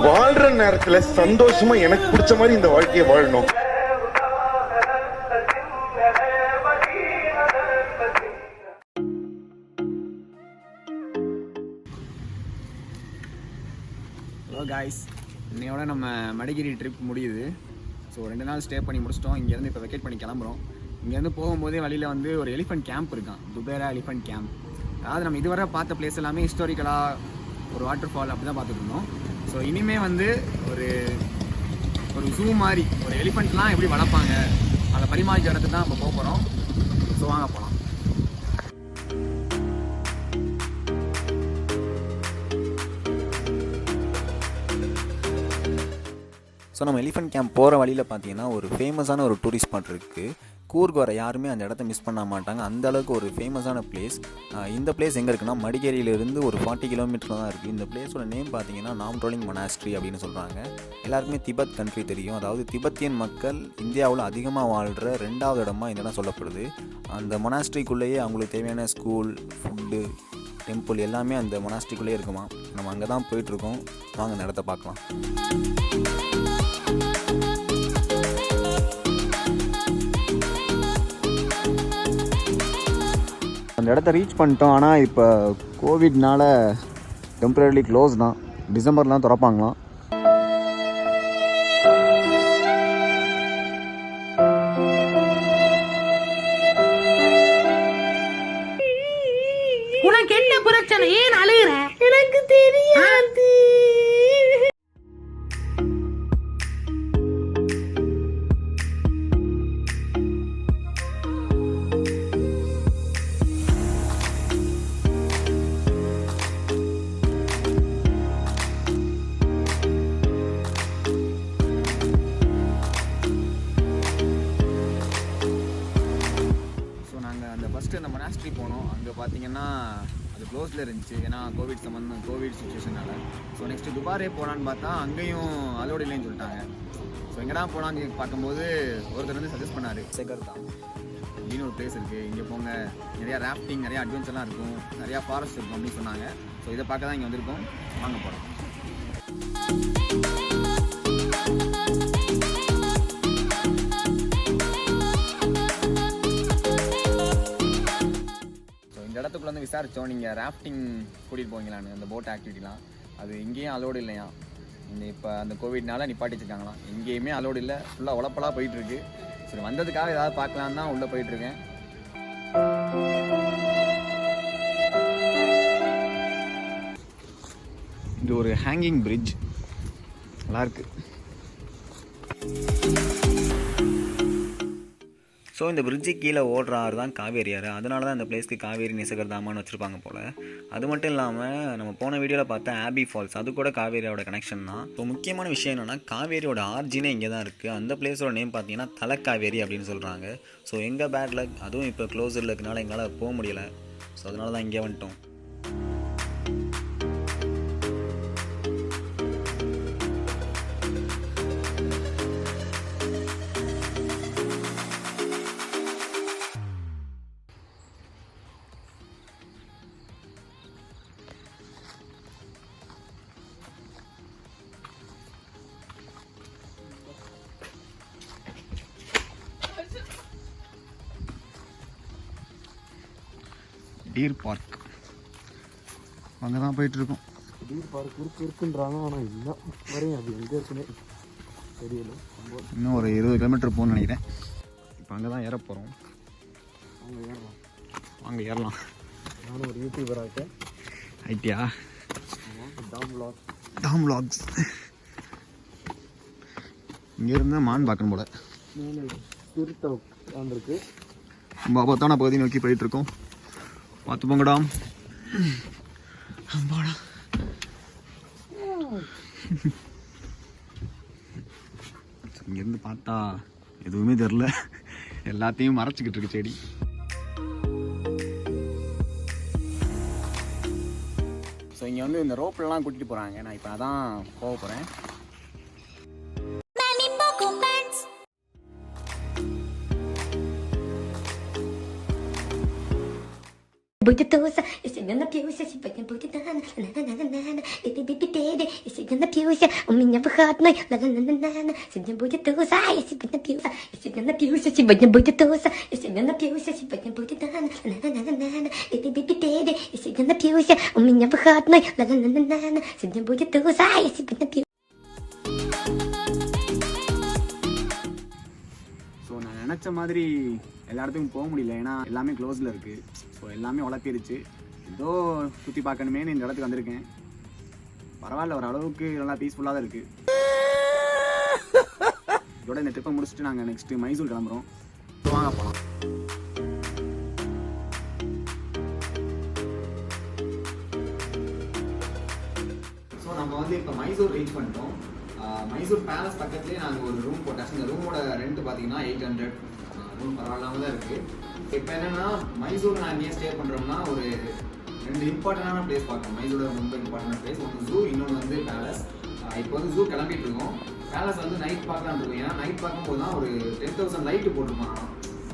வாழ்ற நேரத்துல சந்தோஷமா எனக்கு பிடிச்ச மாதிரி இந்த வாழ்க்கையை வாழணும். ஹலோ காய்ஸ், இன்னையோட நம்ம மடிகிரி ட்ரிப் முடியுது. ஸோ 2 நாள் ஸ்டே பண்ணி முடிச்சிட்டோம். இங்கேருந்து இப்போ வெக்கேட் பண்ணி கிளம்புறோம். இங்கேருந்து போகும்போதே வழியில் வந்து ஒரு எலிஃபென்ட் கேம்ப் இருக்கான், துபேரா எலிஃபென்ட் கேம்ப். அதாவது நம்ம இதுவரை பார்த்த பிளேஸ் எல்லாமே ஹிஸ்டாரிக்கலாக ஒரு வாட்டர் ஃபால் அப்படி தான் பார்த்துட்டு இருந்தோம். ஸோ இனிமேல் வந்து ஒரு ஜூ மாதிரி ஒரு எலிஃபெண்ட்லாம் எப்படி வளர்ப்பாங்க அதை பரிமாறிக்க இடத்துக்கு தான் இப்போ போக போகிறோம். ஸோ வாங்க போகலாம். ஸோ நம்ம எலிஃபென்ட் கேம்ப் போகிற வழியில் பார்த்தீங்கன்னா ஒரு ஃபேமஸான ஒரு டூரிஸ்ட் ஸ்பாட் இருக்குது. கூர்க் வர யாருமே அந்த இடத்த மிஸ் பண்ண மாட்டாங்க, அந்த அளவுக்கு ஒரு ஃபேமஸான பிளேஸ். இந்த பிளேஸ் எங்கே இருக்குன்னா மடிகேரியிலேருந்து ஒரு 40 கிலோமீட்டர் தான் இருக்குது. இந்த பிளேஸோட நேம் பார்த்தீங்கன்னா நாம்ட்ரோலிங் மொனாஸ்ட்ரி அப்படின்னு சொல்கிறாங்க. எல்லாருக்குமே திபெத் கண்ட்ரி தெரியும். அதாவது திபெத்தியன் மக்கள் இந்தியாவில் அதிகமாக வாழ்கிற 2வது இடமா இந்த இடம் சொல்லப்படுது. அந்த மொனாஸ்ட்ரிக்குள்ளேயே அவங்களுக்கு தேவையான ஸ்கூல், ஃபுட்டு, டெம்பிள் எல்லாமே அந்த மொனாஸ்ட்ரிக்குள்ளேயே இருக்குமா. நம்ம அங்கே தான் போயிட்டுருக்கோம். வாங்க அந்த இடத்த பார்க்கலாம். அந்த இடத்த ரீச் பண்ணிட்டோம். ஆனால் இப்போ கோவிட்னால டெம்பரரிலி க்ளோஸ் தான். டிசம்பர்லாம் திறப்பாங்களாம். உனக்கு என்ன பிரச்சனை? ஏன் அழுகிற? எனக்கு தெரியாது. அந்த மொனாஸ்ட்ரி போனோம். அங்கே பார்த்தீங்கன்னா அது க்ளோஸில் இருந்துச்சு, ஏன்னா கோவிட் சுச்சுவேஷனால். ஸோ நெக்ஸ்ட்டு துபாரே போகலான்னு பார்த்தா அங்கேயும் அலோடு இல்லைன்னு சொல்லிட்டாங்க. ஸோ எங்கடா போகலான்னு பார்க்கும்போது ஒருத்தர் வந்து சஜஸ்ட் பண்ணார், செகர் தான் அப்படின்னு ஒரு பிளேஸ் இருக்குது, இங்கே போங்க, நிறையா ராஃப்டிங், நிறையா அட்வென்ச்சர்லாம் இருக்கும், நிறையா ஃபாரஸ்ட் இருக்கும் அப்படின்னு சொன்னாங்க. ஸோ இதை பார்க்க தான் இங்கே வந்திருக்கோம். வாங்க போகிறோம். இடத்துக்குள்ள வந்து விசாரித்தோம், நீங்கள் ராஃப்டிங் கூட்டிகிட்டு போவீங்களான்னு, அந்த போட் ஆக்டிவிட்டிலாம் அது இங்கேயும் அலோடு இல்லையா. இந்த இப்போ அந்த கோவிட்னால நிப்பாட்டி வச்சுருக்காங்களாம். எங்கேயுமே அலோடு இல்லை, ஃபுல்லாக உழப்பலாக போயிட்டுருக்கு. சரி, வந்ததுக்காக ஏதாவது பார்க்கலான்னு தான் உள்ளே போயிட்டுருக்கேன். இது ஒரு ஹேங்கிங் பிரிட்ஜ், நல்லாயிருக்கு. ஸோ இந்த பிரிட்ஜுக்கு கீழே ஓடுற ஆறு தான் காவேரி ஆறு. அதனால தான் இந்த பிளேஸ்க்கு காவேரி நிசகர் தாமான்னு வச்சுருப்பாங்க போல். அது மட்டும் இல்லாமல் நம்ம போன வீடியோவில் பார்த்தா ஆபி ஃபால்ஸ், அது கூட காவேரியோட கனெக்ஷன் தான். ஸோ முக்கியமான விஷயம் என்னென்னா காவேரியோட ஆர்ஜினே இங்கே தான் இருக்குது. அந்த பிளேஸோட நேம் பார்த்தீங்கன்னா தலக்காவேரி அப்படின்னு சொல்கிறாங்க. ஸோ எங்கள் பேட் லக், அதுவும் இப்போ க்ளோஸில் இருக்கனால எங்களால் போக முடியலை. ஸோ அதனால தான் இங்கே வந்துட்டோம். டீர் பார்க் அங்கே தான் போயிட்டுருக்கோம். டீர் பார்க் இருக்குன்றாங்க, ஆனால் இல்லை வரையும் அது எங்கே இருக்குன்னு தெரியல. இன்னும் ஒரு 20 கிலோமீட்டர் போகணும்னு நினைக்கிறேன். இப்போ அங்கே தான் ஏற போகிறோம். அங்கே ஏறலாம். நானும் ஒரு யூடியூபராக இருக்கேன். ஐட்டியா டாம் வ்ளாக்ஸ். இங்கேருந்து மான் பார்க்கணும் போல. திருத்த வந்திருக்கு. ரொம்ப ஆபத்தான பகுதி நோக்கி போயிட்டுருக்கோம். பார்த்து போங்கடா. இங்கேருந்து பார்த்தா எதுவுமே தெரில, எல்லாத்தையும் மறைச்சிக்கிட்டு இருக்கு செடி. ஸோ இங்கே வந்து இந்த ரோப்லலாம் கூட்டிகிட்டு போகிறாங்க. நான் இப்போ அதான் போக போகிறேன். Будет туса, если я напьюся, сегодня будет на-на-на-на-на-на. И ты бибидеди, если я напьюся, у меня выходной, на-на-на-на-на. Сегодня будет туса, если я напьюся, если я напьюся, сегодня будет туса, если я напьюся, сегодня будет на-на-на-на-на-на. И ты бибидеди, если я напьюся, у меня выходной, на-на-на-на-на. Сегодня будет туса, если я напьюся. ஸோ நான் நினச்ச மாதிரி எல்லா இடத்துக்கும் போக முடியல, ஏன்னா எல்லாமே க்ளோஸில் இருக்குது. ஸோ எல்லாமே உழப்பிருச்சு. ஏதோ சுற்றி பார்க்கணுமேனு இந்த இடத்துக்கு வந்திருக்கேன். பரவாயில்ல, ஒரு அளவுக்கு நல்லா பீஸ்ஃபுல்லாக தான் இருக்குது. இதோட இந்த ட்ரிப்பை முடிச்சுட்டு நாங்கள் நெக்ஸ்ட்டு மைசூர் கிளம்புறோம். வாங்க போகலாம். ஸோ நம்ம வந்து இப்போ மைசூர் ரீச் பண்ணிட்டோம். மைசூர் பேலஸ் பக்கத்துலேயே நாங்கள் ஒரு ரூம் போட்டாச்சு. இந்த ரூமோட ரெண்ட் பார்த்தீங்கன்னா 800. ரூம் பரவாயில்லாம தான் இருக்குது. இப்போ என்னென்னா மைசூர் நாங்கள் ஏன் ஸ்டே பண்ணுறோம்னா ஒரு 2 இம்பார்ட்டண்டான பிளேஸ் பார்க்கணும். மைசூரோட ரொம்ப இம்பார்ட்டன்ட் பிளேஸ், ஒன்று ஜூ, இன்னொன்று வந்து பேலஸ். இப்போ வந்து ஜூ கிளம்பிட்டு இருக்கோம். பேலஸ் வந்து நைட் பார்க்கலான்னு இருக்கோம். ஏன்னா நைட் பார்க்கும்போது தான் ஒரு 10,000 லைட்டு போட்டிருப்பாங்க.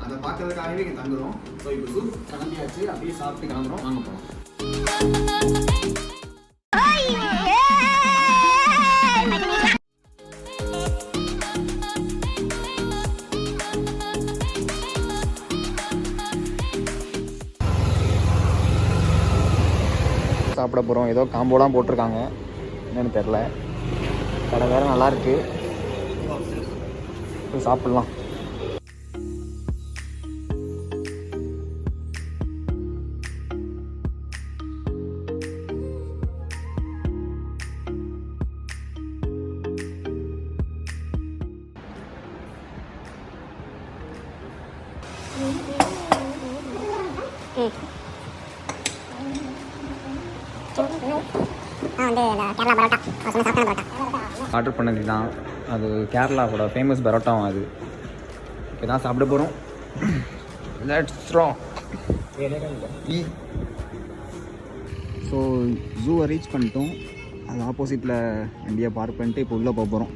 அதை பார்க்கறதுக்காகவே இங்கே தங்குறோம். ஸோ இப்போ ஜூ கிளம்பியாச்சு, அப்படியே சாப்பிட்டு கிளம்புறோம். வாங்க போகிறோம். சாப்பிட போகிறோம். ஏதோ காம்போலாம் போட்டிருக்காங்க, என்னன்னு தெரில. கடை வேறு நல்லாயிருக்கு, போய் சாப்பிட்லாம். ஆர்டர் பண்ணது தான் அது, கேரளாவோட ஃபேமஸ் பரோட்டாவும் அது. இப்போ தான் சாப்பிட போகிறோம். ஸோ ஜூவை ரீச் பண்ணிட்டோம். அது ஆப்போசிட்டில் வண்டியை பார்க் பண்ணிட்டு இப்போ உள்ளே போக போகிறோம்.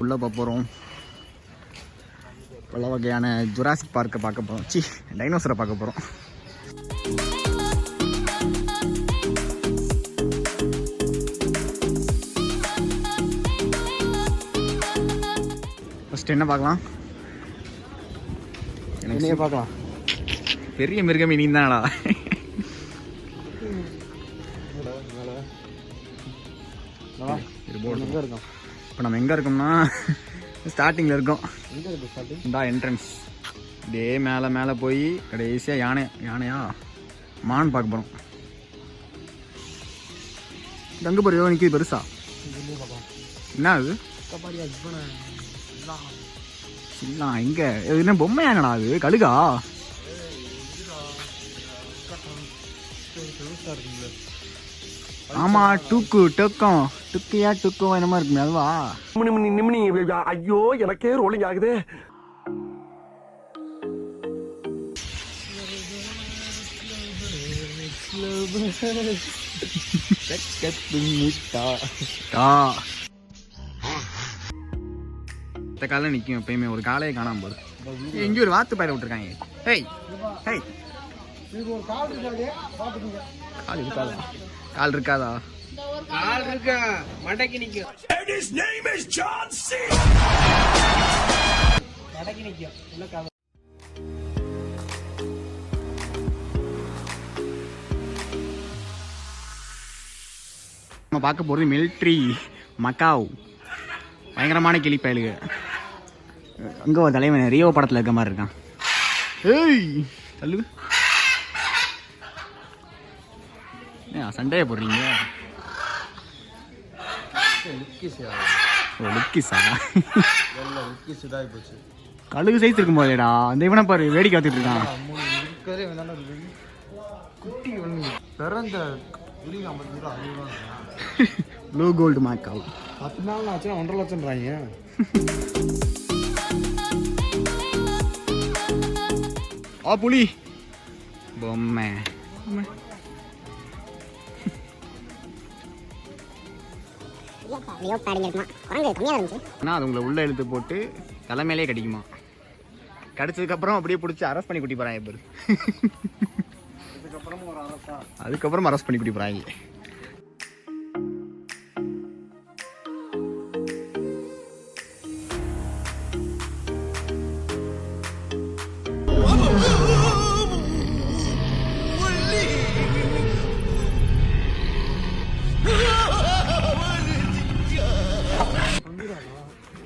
உள்ளே போக போகிறோம். பல வகையான ஜுராசிக் பார்க்கை பார்க்க போகிறோம். டைனோசரை பார்க்க போகிறோம். ஃபஸ்ட்டு என்ன பார்க்கலாம்? என்னையே பார்க்கலாம். பெரிய மிருகமே நீ தானடா. இருக்கோம். இப்போ நம்ம எங்கே இருக்கோம்னா ஸ்டார்டிங்கில் இருக்கோம். எங்கே இருக்குது ஸ்டார்டிங்? இந்த என்ட்ரன்ஸ் இதே மேலே மேலே போய் கடைசியாக யானையா மான் பார்க்க போகிறோம். கங்கு பொரியோ நிற்கிது பெருசா. என்ன அது? இல்லை எங்கே இது என்ன பொம்மை யானடா அது? கழுகா? ஆமாம், டுக்கியா டுக்கும் என்னமா இருக்குமே அதுவா? நிமினி ஐயோ எனக்கே ரோலிங் ஆகுது. இந்த காலை நிற்கும் எப்பயுமே, ஒரு காலையை காணாம போது. எங்கேயும் ஒரு வாத்து பயிர விட்டுருக்காங்க. ஹேய் ஹேய், கால் இருக்காதா? கால் இருக்கா, மடக்கி நிக்கும். மடக்கி நிக்கும். உள்ள கால். நம்ம பார்க்க போகிறது மிலிட்ரி மக்காவ். பயங்கரமான கிளிப்பயலுக. அங்கே ஒரு தலைவன் ரியோ படத்தில் இருக்க மாதிரி இருக்கான். ஏய் தள்ளு. சண்டையை போடுறீங்க. கழுகு சைஸ் இருக்கும் போதேடா அந்த இவனை பாரு, வேடிக்கை பார்த்துட்டு இருக்கான். ப்ளூ கோல்டு மாக்காவ் 10 நாள் ஆச்சுன்னா 1.5 லட்சம்ன்றாங்க. புலி பொம்மை ஆனால் அது உங்களை உள்ளே இழுத்து போட்டு தலைமையிலே கடிக்குமா. கடிச்சதுக்கப்புறம் அப்படியே பிடிச்சி அரெஸ்ட் பண்ணி கூட்டி போகிறாங்க பேர். அதுக்கப்புறம் அரெஸ்ட் பண்ணி கூட்டி போகிறாங்க.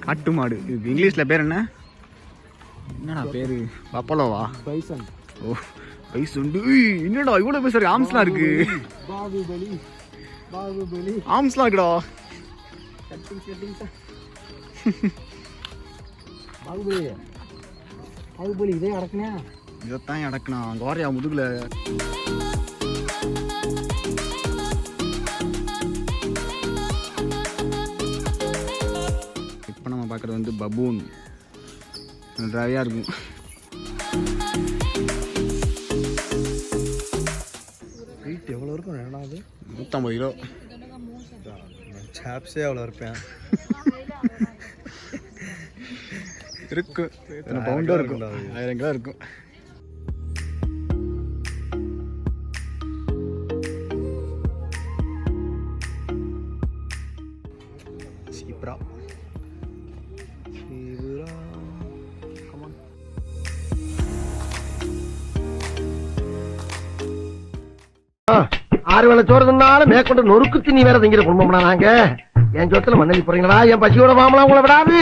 காட்டு மாடு. இது இங்கிலீஷில் பேர் என்னடா பேர்? பப்பலோவா? பைசன். ஓ பைசன். என்னடா இவ்வளோ பேசுற? ஆம்ஸ்லாம் இருக்கு. பாகுபலி. பாகுபலி. ஆம்ஸ்லாம் இருக்குடா. பாகுபலி. பாகுபலி இதே அடக்குனா. இதைத்தான் அடக்குனா. அங்கே வாரியா முதுகுல. இப்போ நம்ம பார்க்குறது வந்து பபூன். ட்ரையாக இருக்கும். வெயிட் எவ்வளோ இருக்கும்? ரெண்டாவது 150 கிலோ. சாப்ஸே அவ்வளோ இருப்பேன். இருக்கும். பவுண்டாக இருக்கும். 1000 கிலோ இருக்கும். சீப்ரா. ஆறு வேளை சோறு தின்னாலும் மேற்கொண்டு நொறுக்கு திணி வேற திங்கிற குடும்பம்னா நாங்க. என் சொத்துல மண்ணலி போறீங்களா? என் பசியோட மாமலாம் உங்களை விடாது.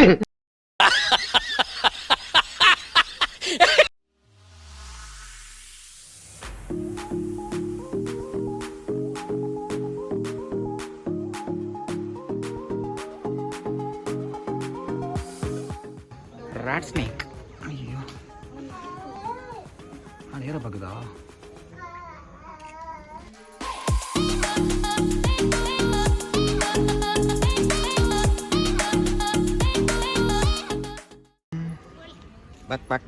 Rat snake. ஐயோ அது ஏற பார்க்குதா? பேக்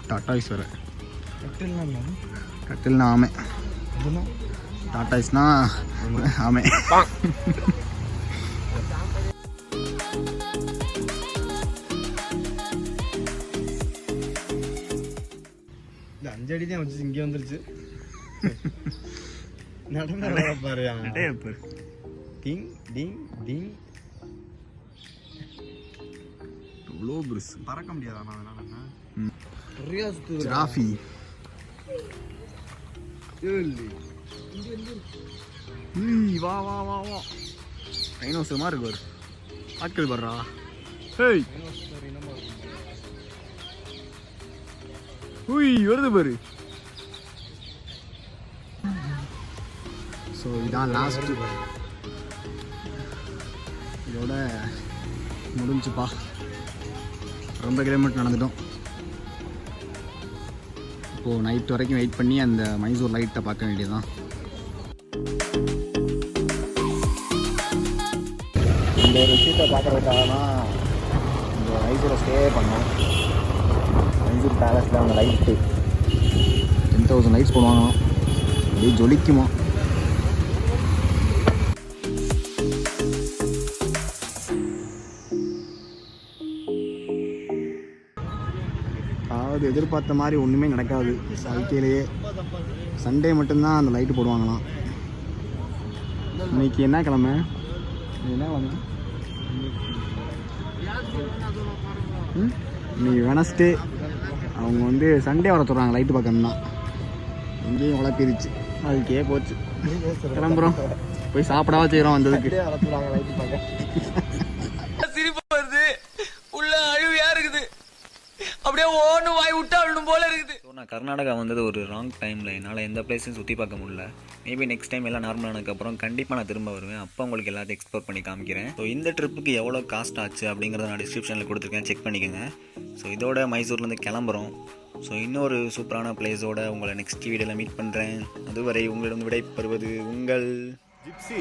டாட்டாய்ஸ் வேறு. கட்டில்னா ஆமை. டாட்டாய்ஸ்னா ஆமை. இந்த 5 அடி தான் வச்சு இங்கே வந்துருச்சு. நடன பாரு. டிங் டிங் டிங். இவ்வளோ பெருசு. பறக்க முடியாதா? அதனால ஜிராஃபி. வா வா வா வா. டைனோசர் மாதிரி இருக்கு. ஆட்கள் வர்றா. ஹேய் வருது பாரு. ஸோ இதான் லாஸ்ட். இதோட முடிஞ்சுப்பா. ரொம்ப கிலோமீட்டர் நடந்துட்டோம். இப்போது நைட் வரைக்கும் வெயிட் பண்ணி அந்த மைசூர் லைட்டை பார்க்க வேண்டியதுதான். இந்த ஒரு விஷயத்தை பார்க்குறதுக்காக தான் இந்த மைசூரை ஸ்டே பண்ணோம். மைசூர் பேலஸில் அந்த லைட்டு 10,000 லைட்ஸ் போடுவாங்க. அப்படியே ஜொலிக்குமா. அதாவது எதிர்பார்த்த மாதிரி ஒன்றுமே நடக்காது வாழ்க்கையிலேயே. சண்டே மட்டும்தான் அந்த லைட்டு போடுவாங்களாம். இன்னைக்கு என்ன கிழமை? என்ன கிழமை? இன்னைக்கு வெனஸ்டே. அவங்க வந்து சண்டே வர சொல்கிறாங்க லைட்டு பார்க்கணும்னா. எங்கேயும் உழப்பிருச்சு. அதுக்கே போச்சு. கிளம்புறோம். போய் சாப்பிடாவா செய்கிறோம் வந்ததுக்கு. சிரிப்பு வருது. உள்ள அழுவியா இருக்குது. அப்படியே ஓன்னு வாய் விட்டா விடணும் போல இருக்குது. ஸோ நான் கர்நாடகா வந்தது ஒரு ராங் டைமில். என்னால் எந்த பிளேஸையும் சுற்றி பார்க்க முடியல. மேபி நெக்ஸ்ட் டைம் எல்லாம் நார்மல் ஆனதுக்கப்புறம் கண்டிப்பாக நான் திரும்ப வருவேன். அப்போ உங்களுக்கு எல்லாத்தையும் எக்ஸ்ப்ளோர் பண்ணி காமிக்கிறேன். ஸோ இந்த ட்ரிப்புக்கு எவ்வளோ காஸ்ட் ஆச்சு அப்படிங்கிறத நான் டிஸ்கிரிப்ஷனில் கொடுத்துருக்கேன், செக் பண்ணிக்கோங்க. ஸோ இதோட மைசூர்லேருந்து கிளம்புறோம். ஸோ இன்னொரு சூப்பரான பிளேஸோட உங்களை நெக்ஸ்ட் வீடியோவில் மீட் பண்ணுறேன். அதுவரை உங்களிடம் விடைபெறுவது உங்கள் ஜிப்சி.